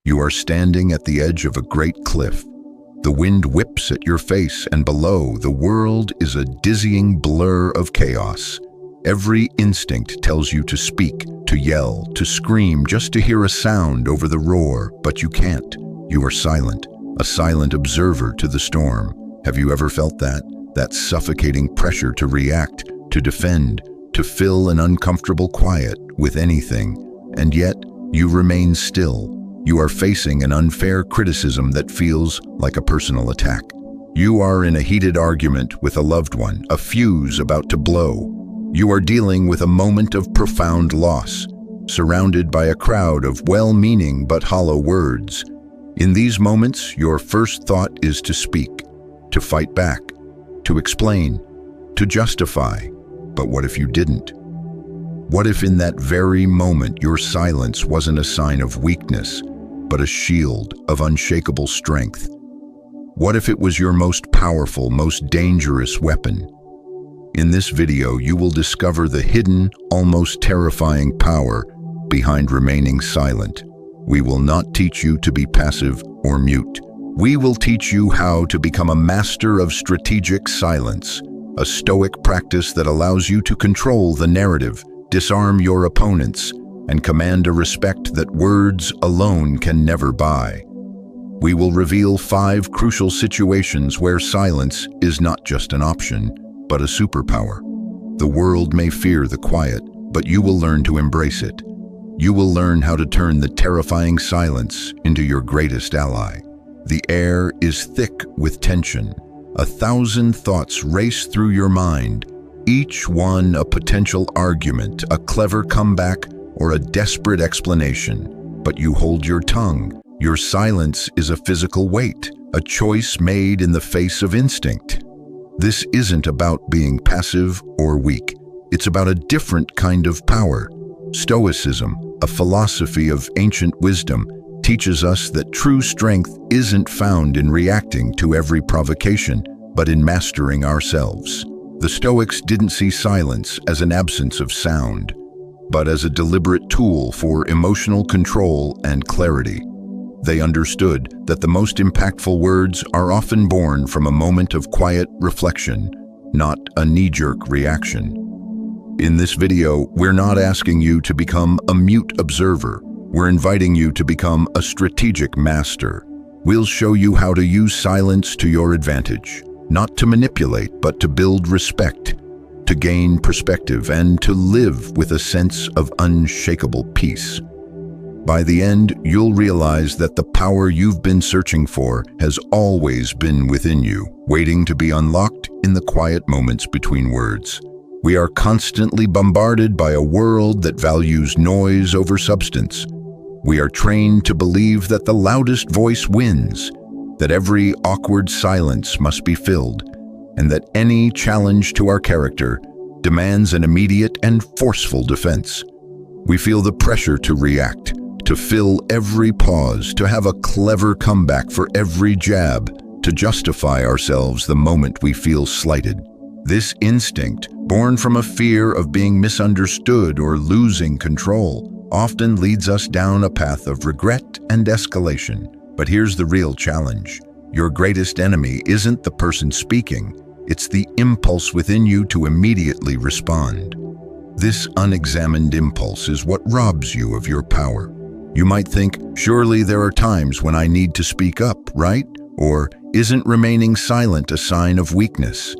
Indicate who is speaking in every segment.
Speaker 1: You are standing at the edge of a great cliff. The wind whips at your face, and below, the world is a dizzying blur of chaos. Every instinct tells you to speak, to yell, to scream, just to hear a sound over the roar, but you can't. You are silent, a silent observer to the storm. Have you ever felt that? That suffocating pressure to react, to defend, to fill an uncomfortable quiet with anything. And yet, you remain still. You are facing an unfair criticism that feels like a personal attack. You are in a heated argument with a loved one, a fuse about to blow. You are dealing with a moment of profound loss, surrounded by a crowd of well-meaning but hollow words. In these moments, your first thought is to speak, to fight back, to explain, to justify. But what if you didn't? What if in that very moment your silence wasn't a sign of weakness, but a shield of unshakable strength? What if it was your most powerful, most dangerous weapon? In this video, you will discover the hidden, almost terrifying power behind remaining silent. We will not teach you to be passive or mute. We will teach you how to become a master of strategic silence, a Stoic practice that allows you to control the narrative, disarm your opponents, and command a respect that words alone can never buy. We will reveal 5 crucial situations where silence is not just an option, but a superpower. The world may fear the quiet, but you will learn to embrace it. You will learn how to turn the terrifying silence into your greatest ally. The air is thick with tension. 1,000 thoughts race through your mind, each one a potential argument, a clever comeback, or a desperate explanation. But you hold your tongue. Your silence is a physical weight, a choice made in the face of instinct. This isn't about being passive or weak. It's about a different kind of power. Stoicism, a philosophy of ancient wisdom, teaches us that true strength isn't found in reacting to every provocation, but in mastering ourselves. The Stoics didn't see silence as an absence of sound, but as a deliberate tool for emotional control and clarity. They understood that the most impactful words are often born from a moment of quiet reflection, not a knee-jerk reaction. In this video, we're not asking you to become a mute observer. We're inviting you to become a strategic master. We'll show you how to use silence to your advantage, not to manipulate, but to build respect, to gain perspective, and to live with a sense of unshakable peace. By the end, you'll realize that the power you've been searching for has always been within you, waiting to be unlocked in the quiet moments between words. We are constantly bombarded by a world that values noise over substance. We are trained to believe that the loudest voice wins, that every awkward silence must be filled, and that any challenge to our character demands an immediate and forceful defense. We feel the pressure to react, to fill every pause, to have a clever comeback for every jab, to justify ourselves the moment we feel slighted. This instinct, born from a fear of being misunderstood or losing control, often leads us down a path of regret and escalation. But here's the real challenge. Your greatest enemy isn't the person speaking, it's the impulse within you to immediately respond. This unexamined impulse is what robs you of your power. You might think, surely there are times when I need to speak up, right? Or, isn't remaining silent a sign of weakness?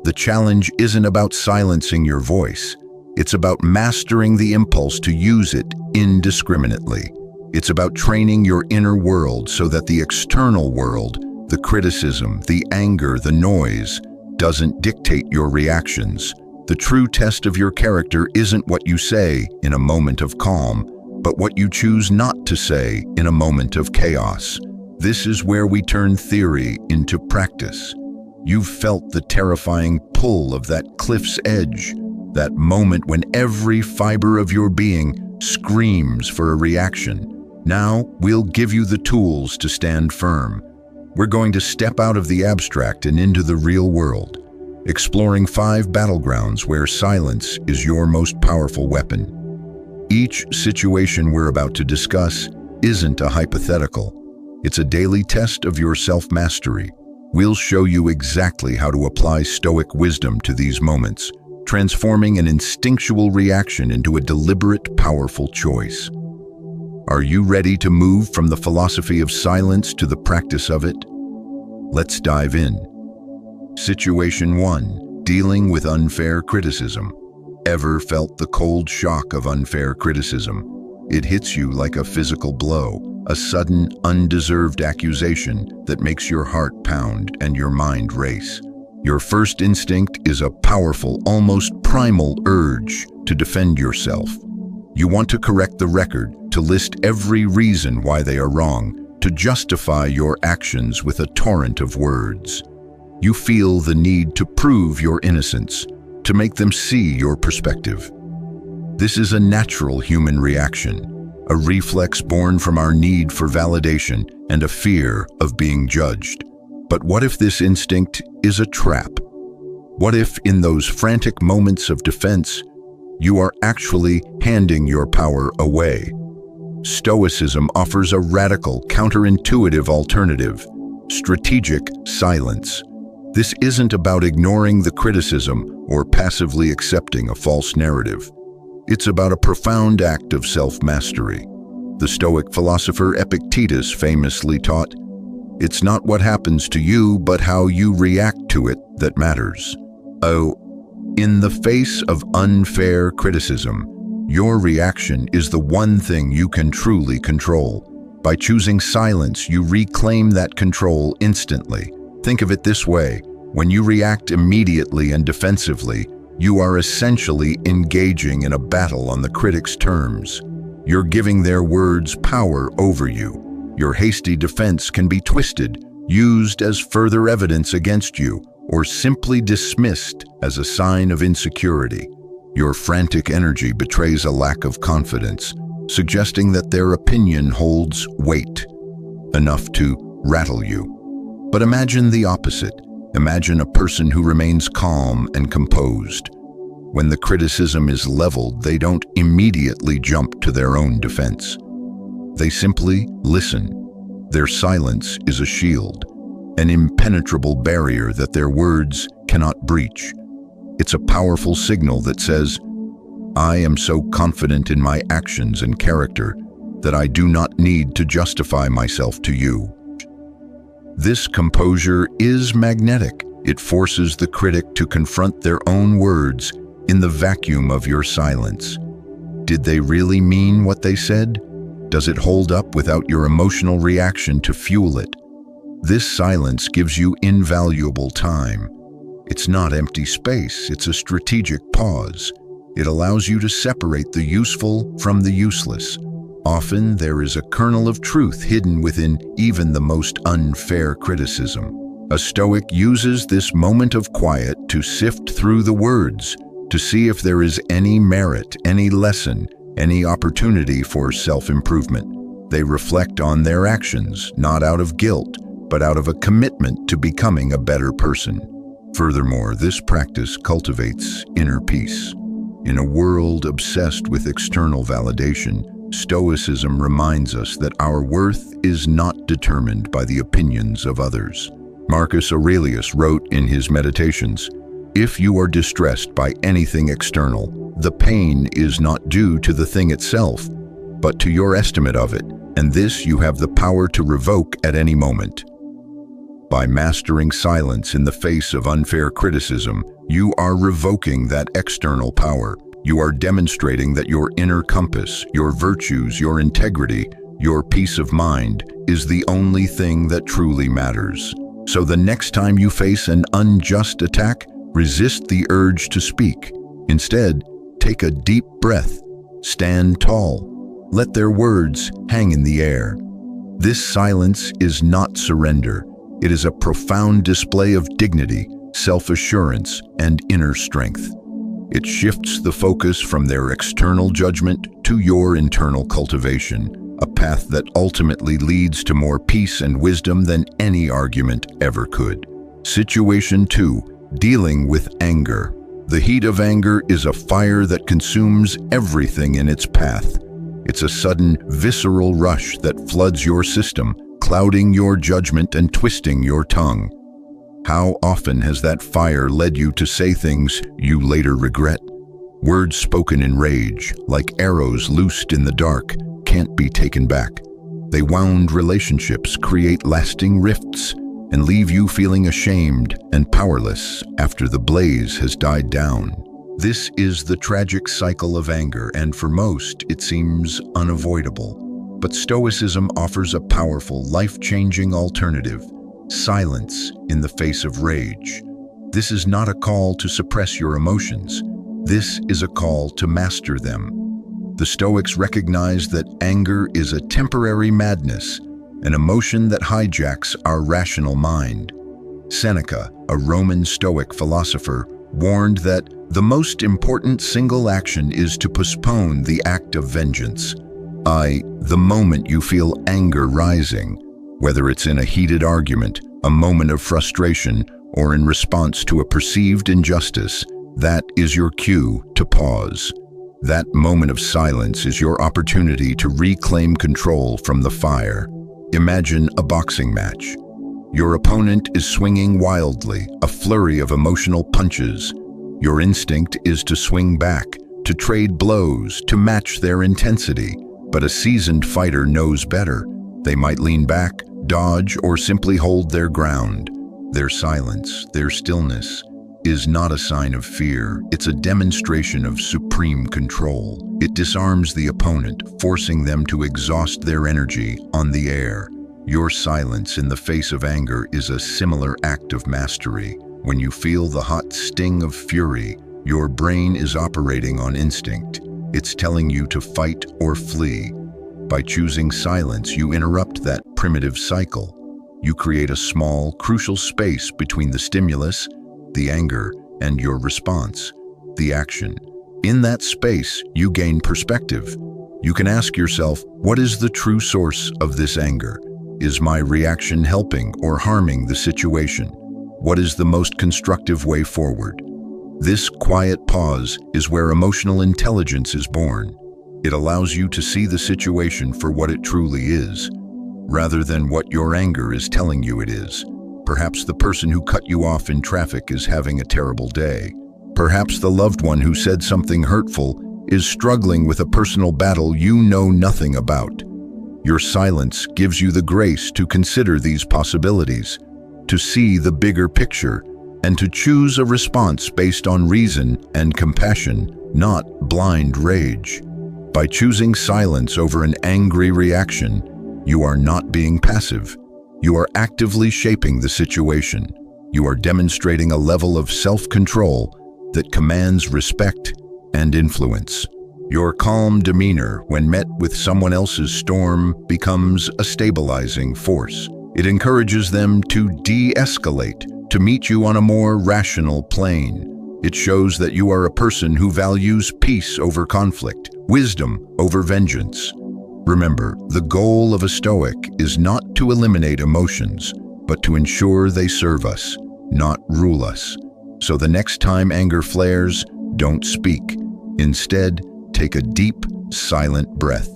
Speaker 1: The challenge isn't about silencing your voice. It's about mastering the impulse to use it indiscriminately. It's about training your inner world so that the external world, the criticism, the anger, the noise, doesn't dictate your reactions. The true test of your character isn't what you say in a moment of calm, but what you choose not to say in a moment of chaos. This is where we turn theory into practice. You've felt the terrifying pull of that cliff's edge, that moment when every fiber of your being screams for a reaction. Now, we'll give you the tools to stand firm. We're going to step out of the abstract and into the real world, exploring 5 battlegrounds where silence is your most powerful weapon. Each situation we're about to discuss isn't a hypothetical. It's a daily test of your self-mastery. We'll show you exactly how to apply Stoic wisdom to these moments, transforming an instinctual reaction into a deliberate, powerful choice. Are you ready to move from the philosophy of silence to the practice of it? Let's dive in. Situation 1. Dealing with unfair criticism. Ever felt the cold shock of unfair criticism? It hits you like a physical blow, a sudden, undeserved accusation that makes your heart pound and your mind race. Your first instinct is a powerful, almost primal urge to defend yourself. You want to correct the record, to list every reason why they are wrong, to justify your actions with a torrent of words. You feel the need to prove your innocence, to make them see your perspective. This is a natural human reaction, a reflex born from our need for validation and a fear of being judged. But what if this instinct is a trap? What if, in those frantic moments of defense, you are actually handing your power away? Stoicism offers a radical, counterintuitive alternative: strategic silence. This isn't about ignoring the criticism or passively accepting a false narrative. It's about a profound act of self-mastery. The Stoic philosopher Epictetus famously taught, "It's not what happens to you, but how you react to it that matters." In the face of unfair criticism, your reaction is the one thing you can truly control. By choosing silence, you reclaim that control instantly. Think of it this way: when you react immediately and defensively, you are essentially engaging in a battle on the critic's terms. You're giving their words power over you. Your hasty defense can be twisted, used as further evidence against you, or simply dismissed as a sign of insecurity. Your frantic energy betrays a lack of confidence, suggesting that their opinion holds weight, enough to rattle you. But imagine the opposite. Imagine a person who remains calm and composed. When the criticism is leveled, they don't immediately jump to their own defense. They simply listen. Their silence is a shield, an impenetrable barrier that their words cannot breach. It's a powerful signal that says, "I am so confident in my actions and character that I do not need to justify myself to you." This composure is magnetic. It forces the critic to confront their own words in the vacuum of your silence. Did they really mean what they said? Does it hold up without your emotional reaction to fuel it? This silence gives you invaluable time. It's not empty space, it's a strategic pause. It allows you to separate the useful from the useless. Often there is a kernel of truth hidden within even the most unfair criticism. A Stoic uses this moment of quiet to sift through the words, to see if there is any merit, any lesson, any opportunity for self-improvement. They reflect on their actions, not out of guilt, but out of a commitment to becoming a better person. Furthermore, this practice cultivates inner peace. In a world obsessed with external validation, Stoicism reminds us that our worth is not determined by the opinions of others. Marcus Aurelius wrote in his Meditations, "If you are distressed by anything external, the pain is not due to the thing itself, but to your estimate of it, and this you have the power to revoke at any moment." By mastering silence in the face of unfair criticism, you are revoking that external power. You are demonstrating that your inner compass, your virtues, your integrity, your peace of mind is the only thing that truly matters. So the next time you face an unjust attack, resist the urge to speak. Instead, take a deep breath, stand tall, let their words hang in the air. This silence is not surrender. It is a profound display of dignity, self-assurance, and inner strength. It shifts the focus from their external judgment to your internal cultivation, a path that ultimately leads to more peace and wisdom than any argument ever could. Situation 2. Dealing with anger. The heat of anger is a fire that consumes everything in its path. It's a sudden, visceral rush that floods your system, clouding your judgment and twisting your tongue. How often has that fire led you to say things you later regret? Words spoken in rage, like arrows loosed in the dark, can't be taken back. They wound relationships, create lasting rifts, and leave you feeling ashamed and powerless after the blaze has died down. This is the tragic cycle of anger, and for most, it seems unavoidable. But Stoicism offers a powerful, life-changing alternative: silence in the face of rage. This is not a call to suppress your emotions. This is a call to master them. The Stoics recognize that anger is a temporary madness, an emotion that hijacks our rational mind. Seneca, a Roman Stoic philosopher, warned that the most important single action is to postpone the act of vengeance. The moment you feel anger rising, whether it's in a heated argument, a moment of frustration, or in response to a perceived injustice, that is your cue to pause. That moment of silence is your opportunity to reclaim control from the fire. Imagine a boxing match. Your opponent is swinging wildly, a flurry of emotional punches. Your instinct is to swing back, to trade blows, to match their intensity. But a seasoned fighter knows better. They might lean back, dodge, or simply hold their ground. Their silence, their stillness, is not a sign of fear. It's a demonstration of supreme control. It disarms the opponent, forcing them to exhaust their energy on the air. Your silence in the face of anger is a similar act of mastery. When you feel the hot sting of fury, your brain is operating on instinct. It's telling you to fight or flee. By choosing silence, you interrupt that primitive cycle. You create a small, crucial space between the stimulus, the anger, and your response, the action. In that space, you gain perspective. You can ask yourself, what is the true source of this anger? Is my reaction helping or harming the situation? What is the most constructive way forward? This quiet pause is where emotional intelligence is born. It allows you to see the situation for what it truly is, rather than what your anger is telling you it is. Perhaps the person who cut you off in traffic is having a terrible day. Perhaps the loved one who said something hurtful is struggling with a personal battle you know nothing about. Your silence gives you the grace to consider these possibilities, to see the bigger picture, and to choose a response based on reason and compassion, not blind rage. By choosing silence over an angry reaction, you are not being passive. You are actively shaping the situation. You are demonstrating a level of self-control that commands respect and influence. Your calm demeanor when met with someone else's storm becomes a stabilizing force. It encourages them to de-escalate, to meet you on a more rational plane. It shows that you are a person who values peace over conflict, wisdom over vengeance. Remember, the goal of a Stoic is not to eliminate emotions, but to ensure they serve us, not rule us. So the next time anger flares, don't speak. Instead, take a deep, silent breath.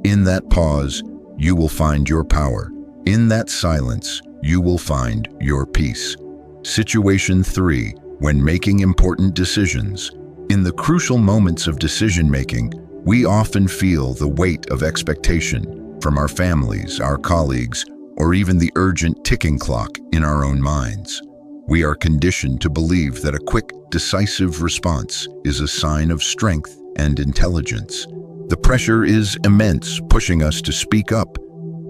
Speaker 1: In that pause, you will find your power. In that silence, you will find your peace. Situation 3. When making important decisions. In the crucial moments of decision-making, we often feel the weight of expectation from our families, our colleagues, or even the urgent ticking clock in our own minds. We are conditioned to believe that a quick, decisive response is a sign of strength and intelligence. The pressure is immense, pushing us to speak up,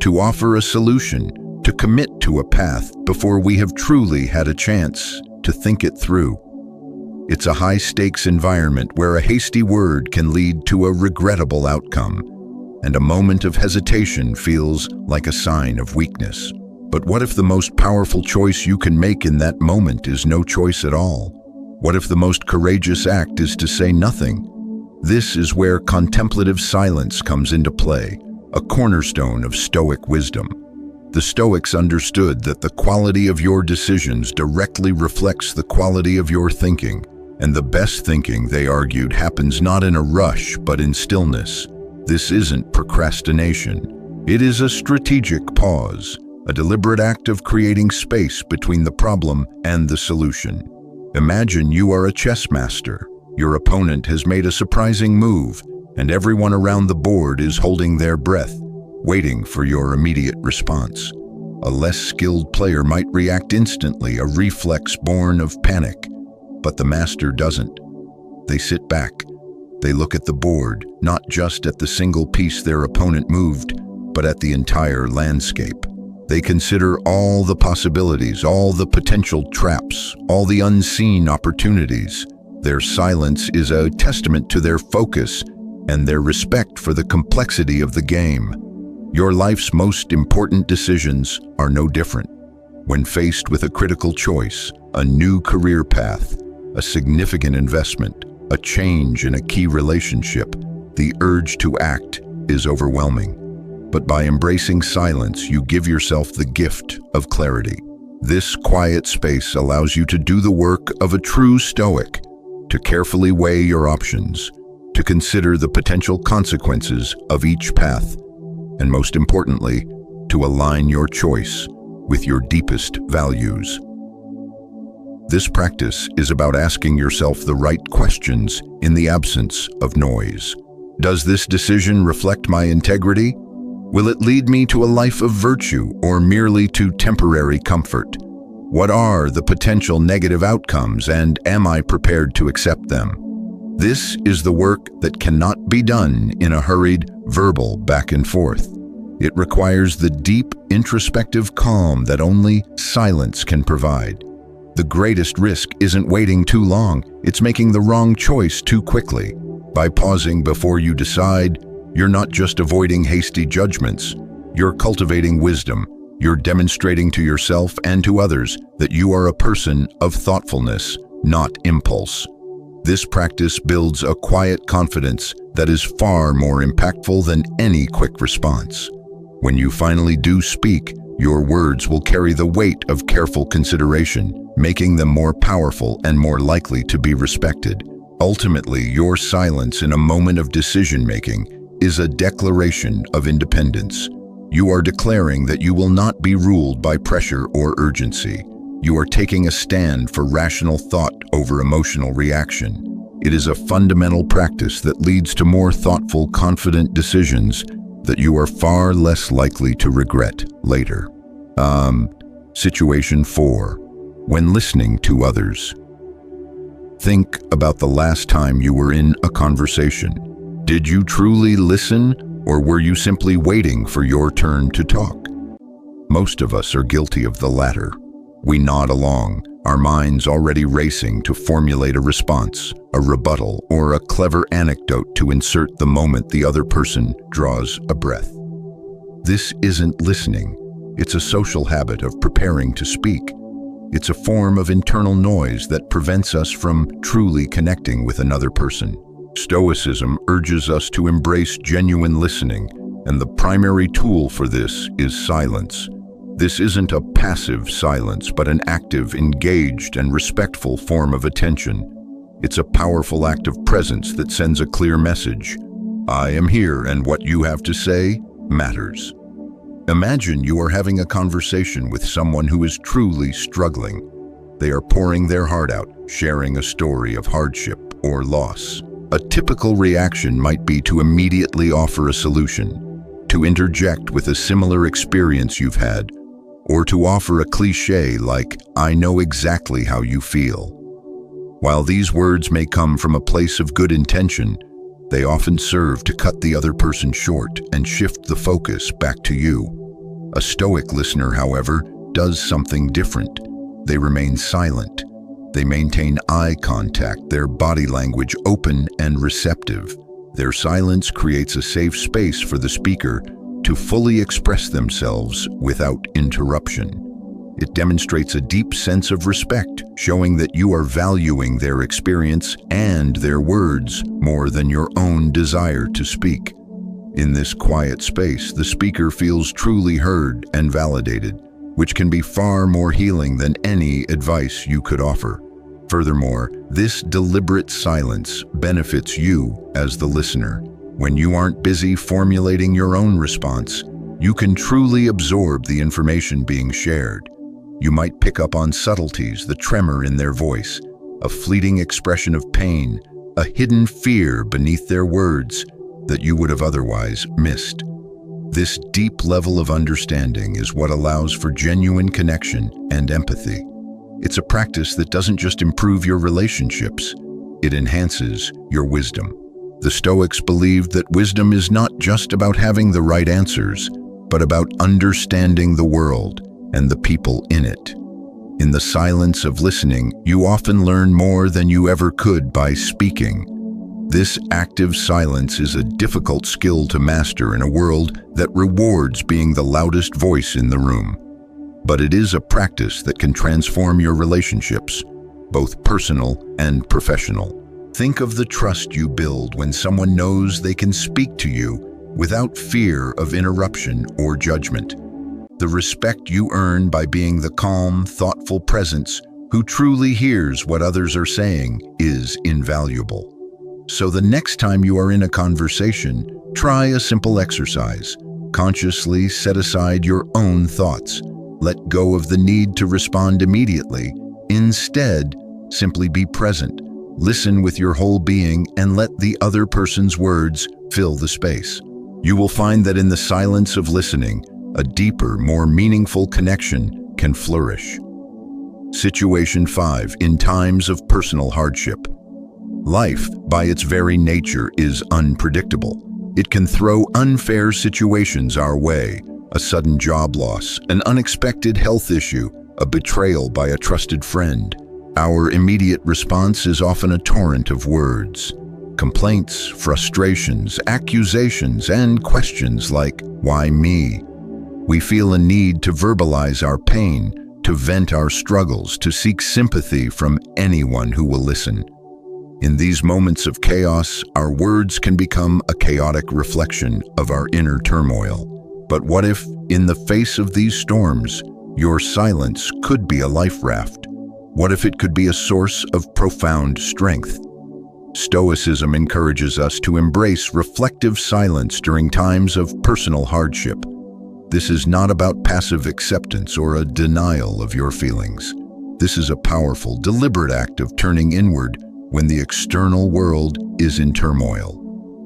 Speaker 1: to offer a solution, to commit to a path before we have truly had a chance to think it through. It's a high-stakes environment where a hasty word can lead to a regrettable outcome, and a moment of hesitation feels like a sign of weakness. But what if the most powerful choice you can make in that moment is no choice at all? What if the most courageous act is to say nothing? This is where contemplative silence comes into play, a cornerstone of Stoic wisdom. The Stoics understood that the quality of your decisions directly reflects the quality of your thinking, and the best thinking, they argued, happens not in a rush but in stillness. This isn't procrastination. It is a strategic pause, a deliberate act of creating space between the problem and the solution. Imagine you are a chess master. Your opponent has made a surprising move, and everyone around the board is holding their breath, waiting for your immediate response. A less skilled player might react instantly, a reflex born of panic, but the master doesn't. They sit back. They look at the board, not just at the single piece their opponent moved, but at the entire landscape. They consider all the possibilities, all the potential traps, all the unseen opportunities. Their silence is a testament to their focus and their respect for the complexity of the game. Your life's most important decisions are no different. When faced with a critical choice, a new career path, a significant investment, a change in a key relationship, the urge to act is overwhelming. But by embracing silence, you give yourself the gift of clarity. This quiet space allows you to do the work of a true Stoic, to carefully weigh your options, to consider the potential consequences of each path, and most importantly, to align your choice with your deepest values. This practice is about asking yourself the right questions in the absence of noise. Does this decision reflect my integrity? Will it lead me to a life of virtue or merely to temporary comfort? What are the potential negative outcomes, and am I prepared to accept them? This is the work that cannot be done in a hurried, verbal back and forth. It requires the deep, introspective calm that only silence can provide. The greatest risk isn't waiting too long, it's making the wrong choice too quickly. By pausing before you decide, you're not just avoiding hasty judgments, you're cultivating wisdom. You're demonstrating to yourself and to others that you are a person of thoughtfulness, not impulse. This practice builds a quiet confidence that is far more impactful than any quick response. When you finally do speak, your words will carry the weight of careful consideration, making them more powerful and more likely to be respected. Ultimately, your silence in a moment of decision-making is a declaration of independence. You are declaring that you will not be ruled by pressure or urgency. You are taking a stand for rational thought over emotional reaction. It is a fundamental practice that leads to more thoughtful, confident decisions that you are far less likely to regret later. Situation 4. When listening to others. Think about the last time you were in a conversation. Did you truly listen? Or were you simply waiting for your turn to talk? Most of us are guilty of the latter. We nod along, our minds already racing to formulate a response, a rebuttal, or a clever anecdote to insert the moment the other person draws a breath. This isn't listening. It's a social habit of preparing to speak. It's a form of internal noise that prevents us from truly connecting with another person. Stoicism urges us to embrace genuine listening, and the primary tool for this is silence. This isn't a passive silence, but an active, engaged, and respectful form of attention. It's a powerful act of presence that sends a clear message. I am here, and what you have to say matters. Imagine you are having a conversation with someone who is truly struggling. They are pouring their heart out, sharing a story of hardship or loss. A typical reaction might be to immediately offer a solution, to interject with a similar experience you've had, or to offer a cliché like, "I know exactly how you feel." While these words may come from a place of good intention, they often serve to cut the other person short and shift the focus back to you. A Stoic listener, however, does something different. They remain silent. They maintain eye contact, their body language open and receptive. Their silence creates a safe space for the speaker to fully express themselves without interruption. It demonstrates a deep sense of respect, showing that you are valuing their experience and their words more than your own desire to speak. In this quiet space, the speaker feels truly heard and validated, which can be far more healing than any advice you could offer. Furthermore, this deliberate silence benefits you as the listener. When you aren't busy formulating your own response, you can truly absorb the information being shared. You might pick up on subtleties, the tremor in their voice, a fleeting expression of pain, a hidden fear beneath their words that you would have otherwise missed. This deep level of understanding is what allows for genuine connection and empathy. It's a practice that doesn't just improve your relationships, it enhances your wisdom. The Stoics believed that wisdom is not just about having the right answers, but about understanding the world and the people in it. In the silence of listening, you often learn more than you ever could by speaking. This active silence is a difficult skill to master in a world that rewards being the loudest voice in the room. But it is a practice that can transform your relationships, both personal and professional. Think of the trust you build when someone knows they can speak to you without fear of interruption or judgment. The respect you earn by being the calm, thoughtful presence who truly hears what others are saying is invaluable. So the next time you are in a conversation, try a simple exercise. Consciously set aside your own thoughts. Let go of the need to respond immediately. Instead, simply be present. Listen with your whole being and let the other person's words fill the space. You will find that in the silence of listening, a deeper, more meaningful connection can flourish. Situation 5. In times of personal hardship. Life, by its very nature, is unpredictable. It can throw unfair situations our way: a sudden job loss, an unexpected health issue, a betrayal by a trusted friend. Our immediate response is often a torrent of words. Complaints, frustrations, accusations, and questions like, "Why me?" We feel a need to verbalize our pain, to vent our struggles, to seek sympathy from anyone who will listen. In these moments of chaos, our words can become a chaotic reflection of our inner turmoil. But what if, in the face of these storms, your silence could be a life raft? What if it could be a source of profound strength? Stoicism encourages us to embrace reflective silence during times of personal hardship. This is not about passive acceptance or a denial of your feelings. This is a powerful, deliberate act of turning inward when the external world is in turmoil.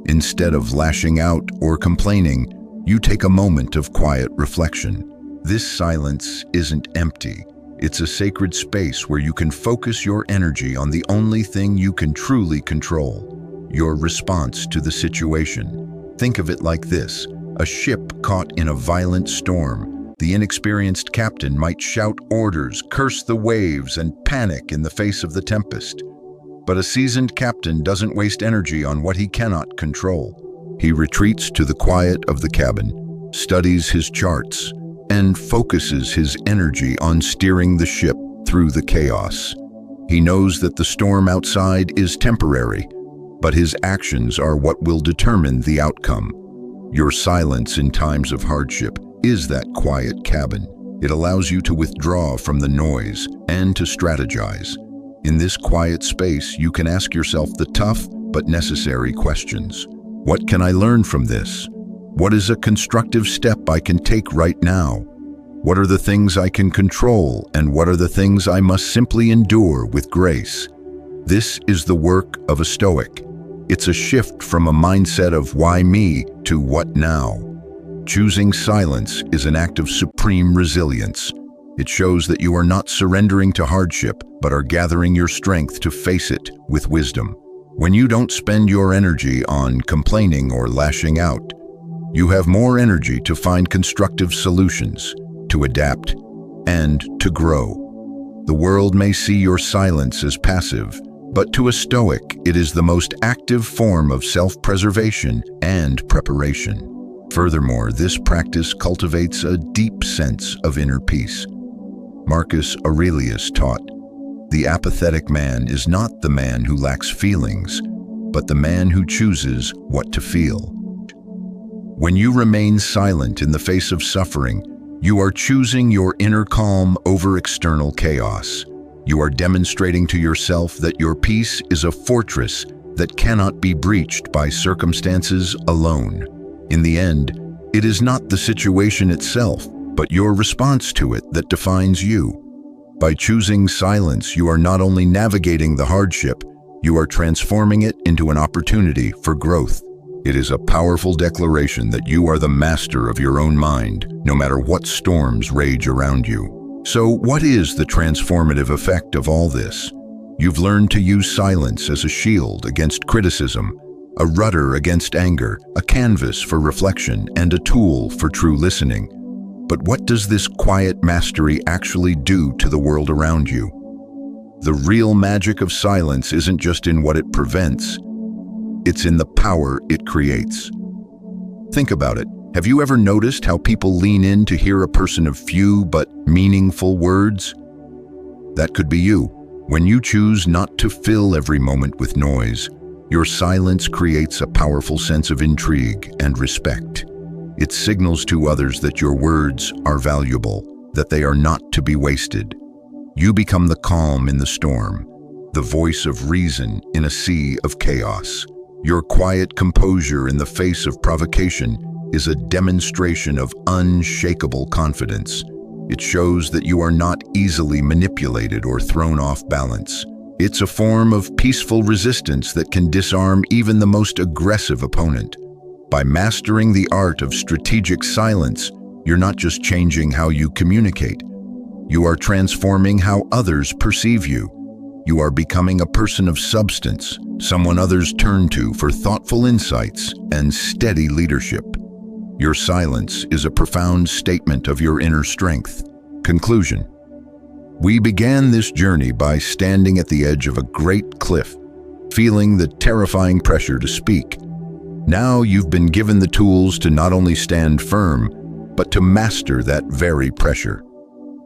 Speaker 1: Instead of lashing out or complaining, you take a moment of quiet reflection. This silence isn't empty. It's a sacred space where you can focus your energy on the only thing you can truly control: your response to the situation. Think of it like this: a ship caught in a violent storm. The inexperienced captain might shout orders, curse the waves, and panic in the face of the tempest. But a seasoned captain doesn't waste energy on what he cannot control. He retreats to the quiet of the cabin, studies his charts, and focuses his energy on steering the ship through the chaos. He knows that the storm outside is temporary, but his actions are what will determine the outcome. Your silence in times of hardship is that quiet cabin. It allows you to withdraw from the noise and to strategize. In this quiet space, you can ask yourself the tough but necessary questions. What can I learn from this? What is a constructive step I can take right now? What are the things I can control, and what are the things I must simply endure with grace? This is the work of a Stoic. It's a shift from a mindset of "why me" to "what now?" Choosing silence is an act of supreme resilience. It shows that you are not surrendering to hardship, but are gathering your strength to face it with wisdom. When you don't spend your energy on complaining or lashing out, you have more energy to find constructive solutions, to adapt, and to grow. The world may see your silence as passive, but to a Stoic, it is the most active form of self-preservation and preparation. Furthermore, this practice cultivates a deep sense of inner peace. Marcus Aurelius taught, "The apathetic man is not the man who lacks feelings, but the man who chooses what to feel." When you remain silent in the face of suffering, you are choosing your inner calm over external chaos. You are demonstrating to yourself that your peace is a fortress that cannot be breached by circumstances alone. In the end, it is not the situation itself, but your response to it that defines you. By choosing silence, you are not only navigating the hardship, you are transforming it into an opportunity for growth. It is a powerful declaration that you are the master of your own mind, no matter what storms rage around you. So, what is the transformative effect of all this? You've learned to use silence as a shield against criticism, a rudder against anger, a canvas for reflection, and a tool for true listening. But what does this quiet mastery actually do to the world around you? The real magic of silence isn't just in what it prevents, it's in the power it creates. Think about it. Have you ever noticed how people lean in to hear a person of few but meaningful words? That could be you. When you choose not to fill every moment with noise, your silence creates a powerful sense of intrigue and respect. It signals to others that your words are valuable, that they are not to be wasted. You become the calm in the storm, the voice of reason in a sea of chaos. Your quiet composure in the face of provocation is a demonstration of unshakable confidence. It shows that you are not easily manipulated or thrown off balance. It's a form of peaceful resistance that can disarm even the most aggressive opponent. By mastering the art of strategic silence, you're not just changing how you communicate. You are transforming how others perceive you. You are becoming a person of substance, someone others turn to for thoughtful insights and steady leadership. Your silence is a profound statement of your inner strength. Conclusion. We began this journey by standing at the edge of a great cliff, feeling the terrifying pressure to speak. Now you've been given the tools to not only stand firm, but to master that very pressure.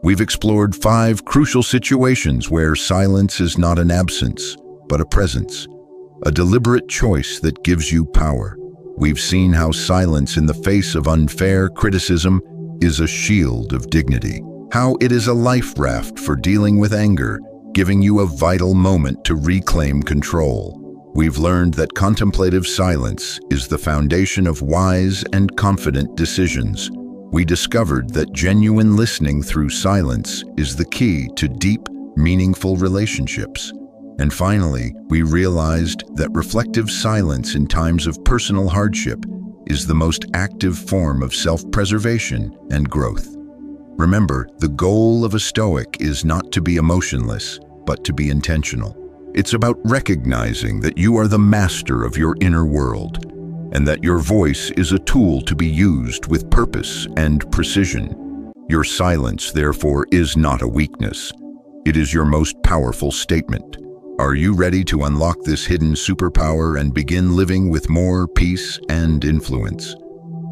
Speaker 1: We've explored 5 crucial situations where silence is not an absence, but a presence, a deliberate choice that gives you power. We've seen how silence in the face of unfair criticism is a shield of dignity, how it is a life raft for dealing with anger, giving you a vital moment to reclaim control. We've learned that contemplative silence is the foundation of wise and confident decisions. We discovered that genuine listening through silence is the key to deep, meaningful relationships. And finally, we realized that reflective silence in times of personal hardship is the most active form of self-preservation and growth. Remember, the goal of a Stoic is not to be emotionless, but to be intentional. It's about recognizing that you are the master of your inner world, and that your voice is a tool to be used with purpose and precision. Your silence, therefore, is not a weakness. It is your most powerful statement. Are you ready to unlock this hidden superpower and begin living with more peace and influence?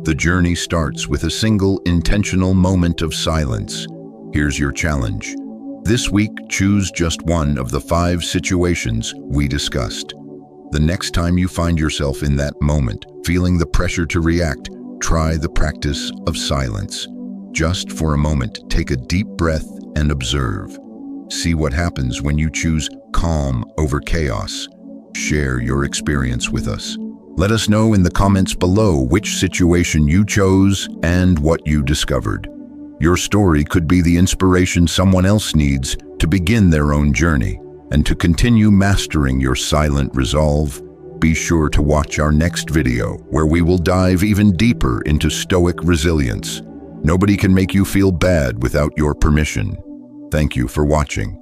Speaker 1: The journey starts with a single intentional moment of silence. Here's your challenge. This week, choose just one of the 5 situations we discussed. The next time you find yourself in that moment, feeling the pressure to react, try the practice of silence. Just for a moment, take a deep breath and observe. See what happens when you choose calm over chaos. Share your experience with us. Let us know in the comments below which situation you chose and what you discovered. Your story could be the inspiration someone else needs to begin their own journey. And to continue mastering your silent resolve, be sure to watch our next video where we will dive even deeper into Stoic resilience. Nobody can make you feel bad without your permission. Thank you for watching.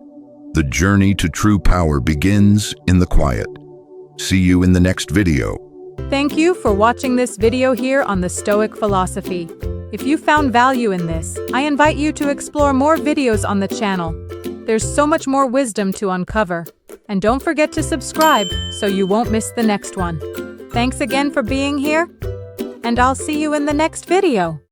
Speaker 1: The journey to true power begins in the quiet. See you in the next video.
Speaker 2: Thank you for watching this video here on the Stoic philosophy. If you found value in this, I invite you to explore more videos on the channel. There's so much more wisdom to uncover. And don't forget to subscribe so you won't miss the next one. Thanks again for being here, and I'll see you in the next video.